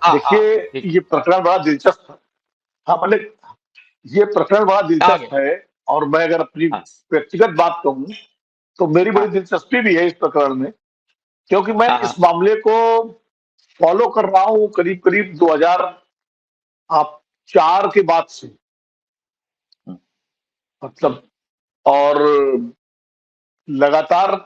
हाँ हाँ देखिए, ठीक। ये प्रकरण बड़ा दिलचस्प है। हाँ, मतलब ये प्रकरण बड़ा आगे। दिलचस्प है और मैं अगर अपनी हाँ व्यक्तिगत बात कहूँ, तो मेरी बड़ी हाँ दिलचस्पी भी है इस प्रकरण में, क्योंकि मैं हाँ इस हाँ मामले को फॉलो कर रहा हूँ करीब-करीब 2000 आप 4 के बाद से। हम्म, मतलब और लगातार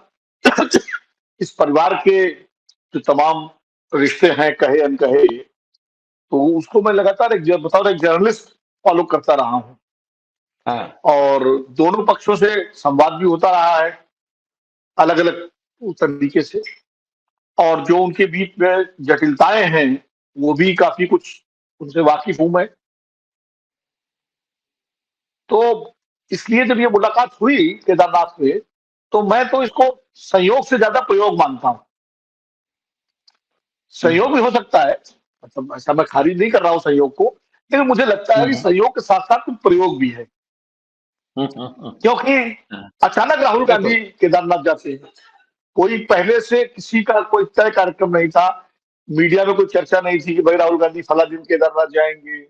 इस परिवार के जो तमाम रिश्ते हैं, कहे-अनकहे, तो उसको मैं लगातार बतौर एक जर्नलिस्ट फॉलो करता रहा हूँ हाँ और दोनों पक्षों से संवाद भी होता रहा है, अलग-अलग तरीके से और जो उनके बीच में जटिलताएँ हैं, वो भी काफ़ी कुछ उनसे वाकिफ़ हूँ मैं। तो इसलिए जब ये मुलाकात हुई केदारनाथ में, तो मैं तो इसको संयोग से ज़्यादा प्रयोग मानता हूँ। हम्म, संयोग भी हो सकता है, मतलब ऐसा मैं खारिज नहीं कर रहा हूँ संयोग को, लेकिन मुझे लगता है कि हम्म, संयोग के साथ-साथ कुछ प्रयोग भी है। हम्म। क्योंकि हाँ, अचानक राहुल गांधी बिल्कुल। केदारनाथ जाते हैं। कोई पहले से किसी का कोई तय कार्यक्रम नहीं था। मीडिया में कोई चर्चा नहीं थी कि भाई राहुल गांधी फला दिन केदारनाथ जाएँगे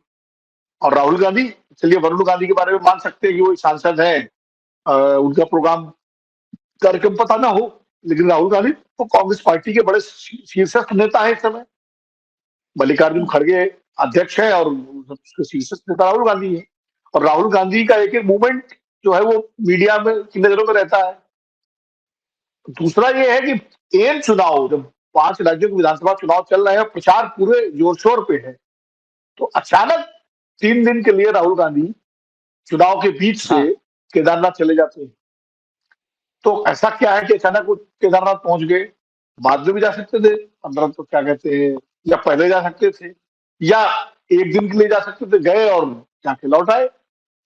और राहुल गांधी चलिए वरुण गांधी के बारे में मान सकते हैं कि वो एक सांसद हैं। उनका प्रोग्राम कार्यक्रम पता ना हो, लेकिन राहुल गांधी तो कांग्रेस पार्टी के बड़े शीर्षस्थ नेता हैं इस समय। मल्लिकार्जुन हम्म, खड़गे अध्यक्ष हैं और उसके शीर्षस्थ नेता राहुल गांधी हैं और राहुल गांधी का एक-एक मूवमेंट जो है वो मीडिया में की नज़रों में रहता है। दूसरा ये है कि एन चुनाव जब 5 राज्यों के विधानसभा चुनाव चल रहे हैं, प्रचार पूरे जोर-शोर पे है, तो अचानक 3 दिन के लिए राहुल गांधी चुनाव के बीच से हाँ केदारनाथ चले जाते हैं। तो ऐसा क्या है कि अचानक वो केदारनाथ पहुँच गए? बाद में भी जा सकते थे, 15 तो क्या कहते हैं या पहले जा सकते थे या 1 दिन के लिए जा सकते थे, गए और जाके लौट आए,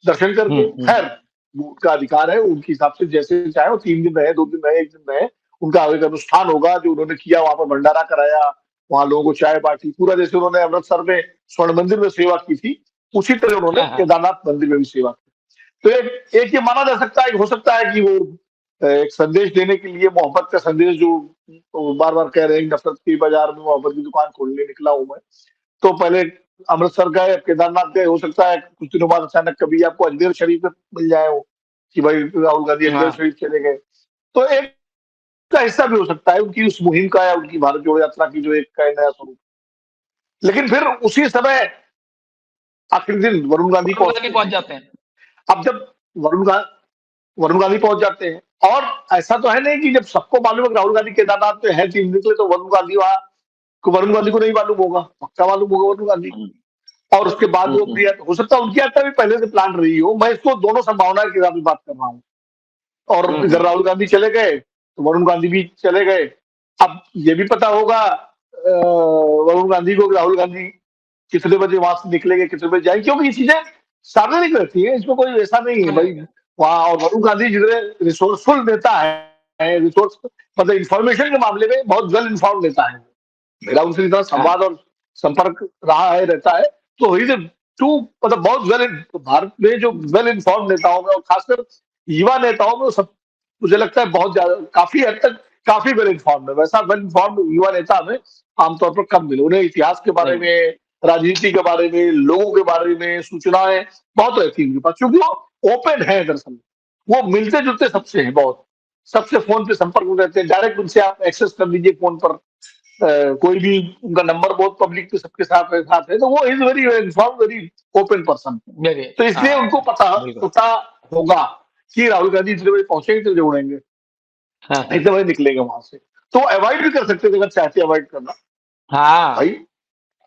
दर्शन करके। हम्म। खैर, वो उनका अधिकार है, उनके हिसाब से जैसे चाहे वो 3 दिन रहे, 2 दिन रहे, 1 दिन रहे, उनका एक अनुष्ठान होगा जो उन्होंने किया, वहाँ पर भंडारा कराया, वहाँ लोगों को चाय बाँटी, पूरा जैसे उन्होंने अमृतसर में स्वर्ण मंदिर में सेवा की थी, उसी तरह उन्होंने हाँ हाँ केदारनाथ मंदिर में भी सेवा की। तो एक एक ये माना जा सकता है, हो सकता है कि वो एक संदेश देने के लिए मोहब्बत का संदेश जो बार-बार कह रहे हैं, नफ़रत की बाज़ार में मोहब्बत की दुकान खोलने निकला हूँ मैं। तो पहले अमृतसर गए, केदारनाथ गए, हो सकता है कुछ दिनों बाद अचानक कभी आपको अजमेर शरीफ में मिल जाए वो, कि भाई राहुल गांधी अजमेर हाँ शरीफ चले गए। तो एक का हिस्सा भी हो सकता है उनकी उस मुहिम का या उनकी भारत जोड़ो यात्रा की जो एक का नया स्वरूप। लेकिन फिर उसी समय आखिरी दिन वरुण गांधी वरुण गांधी पहुंचते पहुंच हैं। जाते हैं। अब जब वरुण गा वरुण गांधी पहुंच जाते हैं और ऐसा तो है नहीं कि जब सबको मालूम है कि राहुल गांधी केदारनाथ में है 3 दिन के लिए तो वरुण गांधी को नहीं मालूम होगा, पक्का मालूम होगा वरुण गांधी हम्म, को। और उसके बाद वो हम्म। अपनी हो सकता है उनकी यात्रा भी पहले से प्लान रही हो। मैं इसको दोनों संभावनाएं के साथ बात कर रहा हूँ और इधर हम्म। राहुल गांधी चले गए तो वरुण गांधी भी चले गए। अब ये भी पता होगा वरुण गांधी को कि राहुल गांधी कितने बजे वहां से निकलेंगे, कितने बजे जाएंगे, क्योंकि ये चीजें सार्वजनिक रहती है, इसमें कोई ऐसा नहीं है भाई। वहाँ और वरुण गांधी जितने रिसोर्सफुल नेता है, रिसोर्स मतलब इंफॉर्मेशन के मामले में बहुत वेल इन्फॉर्म नेता है। मेरा उनसे इतना हाँ संवाद और संपर्क रहा है, रहता है। तो ही टू मतलब बहुत वेल, भारत में जो वेल इन्फॉर्म नेताओं में और खासकर युवा नेताओं में वो सब मुझे लगता है बहुत ज्यादा काफी हद तक काफी वेल इन्फॉर्म्ड है। वैसा वेल इन्फॉर्म्ड युवा नेता हमें आमतौर पर कम मिले। उन्हें इतिहास के बारे नहीं। में, राजनीति के बारे में, लोगों के बारे में सूचनाएं बहुत रहती है उनके पास, क्योंकि वो ओपन है दरअसल। वो मिलते जुलते सबसे हैं बहुत, सबसे फोन पे संपर्क में रहते हैं, डायरेक्ट उनसे आप एक्सेस कर लीजिए फोन पर। कोई भी उनका नंबर बहुत पब्लिक पे सबके साथ है, तो वो is very inform, very open person. मेरे तो इसलिए हाँ उनको पता बिल्कुल। पता होगा कि राहुल गांधी इतने बजे पहुंचेंगे, इतने बजे उड़ेंगे, हाँ हाँ इतने बजे निकलेंगे वहां से। तो अवॉइड भी कर सकते थे अगर चाहते अवॉइड करना। भाई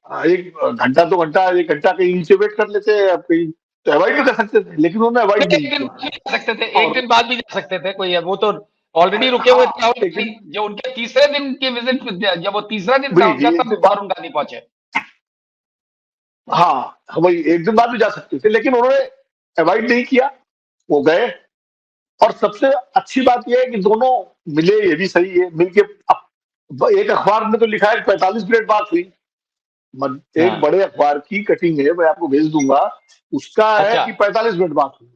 हाँ। एक घंटा 2 घंटा, 1 घंटा कहीं नीचे वेट कर लेते हैं, अब कहीं तो अवॉइड भी कर सकते थे, लेकिन उन्होंने अवॉइड नहीं, नहीं एक दिन किया। बाद भी जा सकते थे, एक और दिन बाद भी जा सकते थे, कोई है वो तो ऑलरेडी रुके हुए थे हाँ राहुल एक गांधी। दिन जो उनके तीसरे दिन की विजिट, जब वो तीसरा दिन था भी उनका, एक तब दिन बाद, वरुण गांधी पहुंचे। हाँ वही एक दिन बाद भी जा सकते थे, लेकिन उन्होंने अवॉइड नहीं किया, वो गए। और सबसे अच्छी बात यह है कि दोनों मिले, ये भी सही है, मिलके एक अखबार में तो लिखा है 45 मिनट बात हुई। एक हाँ बड़े अखबार की कटिंग है, मैं आपको भेज दूंगा, उसका है अच्छा। कि 45 मिनट बात हुई।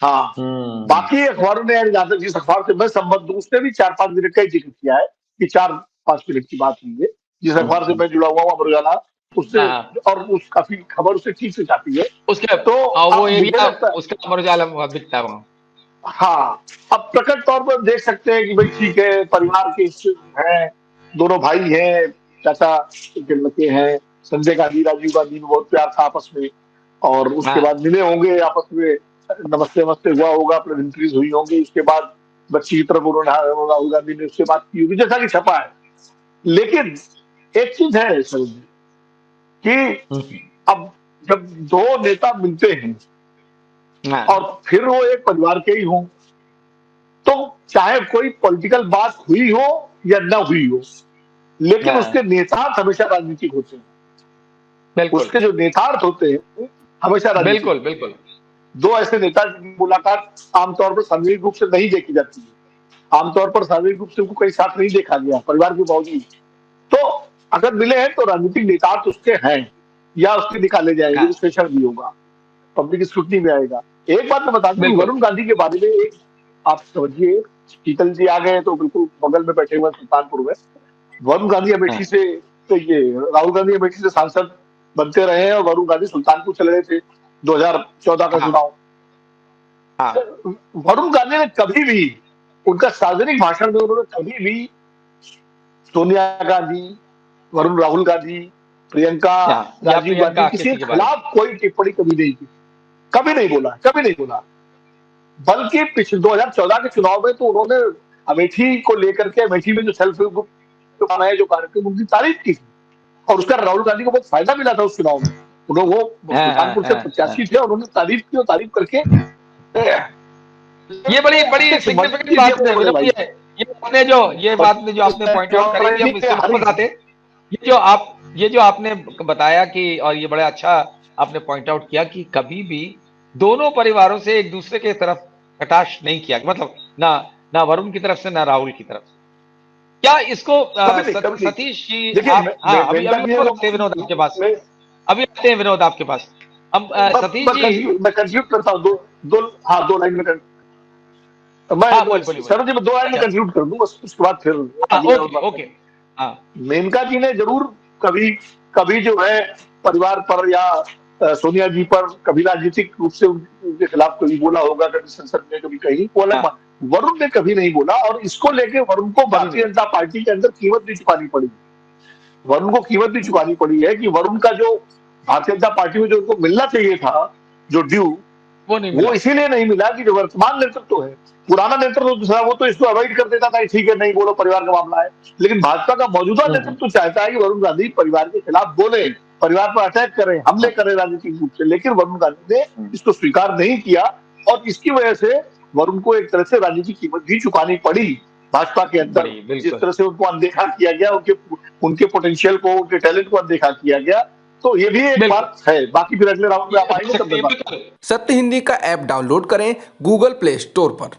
हाँ, हम्म। बाकी अखबारों ने, जहां तक जिस अखबार से मैं संबद्ध हूं उसने भी 4-5 मिनट का ही जिक्र किया है कि 4-5 मिनट की बात हुई है। जिस अखबार से हम्म। मैं जुड़ा हुआ हूं, अमर उजाला, उससे हाँ। और उस काफी खबर उससे ठीक से छापी है। उसके तो वो अब मुझे एरिया लगता है उसका अमर उजाला दिखता है वहाँ। हाँ, अब प्रकट तौर पर देख सकते हैं कि भाई ठीक है, परिवार के हिस्से हैं, दोनों भाई हैं, चाचा के लड़के हैं, संजय गांधी राजीव गांधी में बहुत प्यार था आपस में, और उसके हाँ बाद मिले होंगे आपस में, नमस्ते नमस्ते हुआ होगा, प्रेजेंटरीज हुई होंगी, उसके बाद बच्ची की तरफ उन्होंने राहुल गांधी ने उससे बात की होगी, जैसा कि छपा है। लेकिन एक चीज है सर जी, कि हम्म, अब जब दो नेता मिलते हैं हाँ और फिर वो एक परिवार के ही हों, तो चाहे कोई पॉलिटिकल बात हुई हो या न हुई हो, लेकिन हाँ, उसके नेतार्थ हमेशा राजनीतिक होते हैं। बिल्कुल उसके जो नेतार्थ होते हैं हमेशा राजनीतिक। बिल्कुल बिल्कुल। दो ऐसे नेता जिनकी मुलाकात आमतौर पर सार्वजनिक रूप से नहीं देखी जाती है, आमतौर पर सार्वजनिक रूप से उनको कहीं साथ नहीं देखा गया परिवार के बावजूद, तो अगर मिले हैं तो राजनीतिक नेतार्थ उसके हैं, या उसके निकाले जाएंगे, हाँ विश्लेषण भी होगा, पब्लिक स्क्रूटनी में आएगा। एक बात मैं बता दूं, बिल्कुल। वरुण गांधी के बारे में एक आप समझिए, शीतल जी आ गए तो बिल्कुल बगल में बैठे हुए सुल्तानपुर में, वरुण गांधी हाँ अमेठी से, तो ये राहुल गांधी अमेठी से सांसद बनते रहे हैं, और वरुण गांधी सुल्तानपुर चले गए थे 2014 का हाँ चुनाव। हाँ वरुण गांधी ने कभी भी, उनका सार्वजनिक भाषण में उन्होंने कभी भी सोनिया गांधी, वरुण राहुल गांधी, प्रियंका, हाँ, या राजीव गांधी, प्रियंका किसी किसी के के बारे में। खिलाफ कोई टिप्पणी कभी नहीं की, कभी नहीं बोला, कभी नहीं बोला। बल्कि पिछले 2014 के चुनाव में तो उन्होंने अमेठी को लेकर के, अमेठी में जो सेल्फ हेल्प ग्रुप जो बनाए, जो कार्यक्रम, उनकी तारीफ की थी, और उसका राहुल गांधी को बहुत फायदा मिला था उस चुनाव में। उन्होंने, वो हाँ हाँ सुल्तानपुर से हाँ हाँ। प्रत्याशी थे, और उन्होंने तारीफ की, और तारीफ करके ये बड़ी बड़ी एक मंच सिग्निफिकेंट भी दिया बात है अपने बड़े मतलब भाई। ये बात ने जो आपने पॉइंट आउट करी, हम इससे हर वापस आते, ये जो आपने बताया कि, और ये बड़ा अच्छा आपने पॉइंट आउट किया कि कभी भी दोनों परिवारों से एक दूसरे के तरफ कटाक्ष नहीं किया, मतलब ना ना वरुण की तरफ से ना राहुल की तरफ से। क्या इसको कभी नहीं, कभी नहीं। सतीश जी देखिए आप, हाँ अभी मेनका अभी जी है वापस वो, आते हैं विनोद आपके पास, मैं अभी आते हैं विनोद आपके पास। अब सतीश जी, मैं कंफ्यूज करता हूँ, हाँ, दो लाइन में हाँ मैं, बोलिए सर जी, मैं दो लाइन में अच्छा, कंक्लूड कर दूं, बस उसके बाद फिर हाँ अगले और ओके बात ओके, करें। हाँ मेनका जी ने जरूर कभी कभी जो है परिवार पर या सोनिया जी पर कभी राजनीतिक रूप से उनके खिलाफ कभी बोला होगा, कभी संसद में, कभी कहीं, वो अलग हाँ बात। वरुण ने कभी नहीं बोला, और इसको लेके वरुण को कभी भारतीय नहीं, जनता पार्टी के अंदर कीमत भी चुकानी पड़ी। वरुण को कीमत भी चुकानी पड़ी है कि वरुण का जो भारतीय जनता पार्टी में जो उनको मिलना चाहिए था, जो ड्यू, वो नहीं वो मिला। इसीलिए नहीं मिला कि जो वर्तमान नेतृत्व है, पुराना नेतृत्व दूसरा, वो तो इसको अवॉइड कर देता था, ठीक है नहीं बोलो, परिवार का मामला है। लेकिन भाजपा का मौजूदा हम्म, नेतृत्व चाहता है कि वरुण गांधी परिवार के खिलाफ बोले, परिवार पर अटैक करें, हमले हाँ, करें राजनीतिक रूप से, लेकिन वरुण गांधी ने इसको स्वीकार नहीं किया, और इसकी वजह से वरुण को एक तरह से राजनीतिक कीमत भी चुकानी पड़ी भाजपा के अंदर। बड़ी जिस बिल्कुल। तरह से उनको अनदेखा किया गया, उनके उनके पोटेंशियल को, उनके टैलेंट को अनदेखा किया गया, तो ये भी एक बिल्कुल बात है। बाकी फिर अगले राउंड में ये आप हो आएंगे तब सकती मैं है बात बिल्कुल। सत्य हिंदी का ऐप डाउनलोड करें गूगल प्ले स्टोर पर।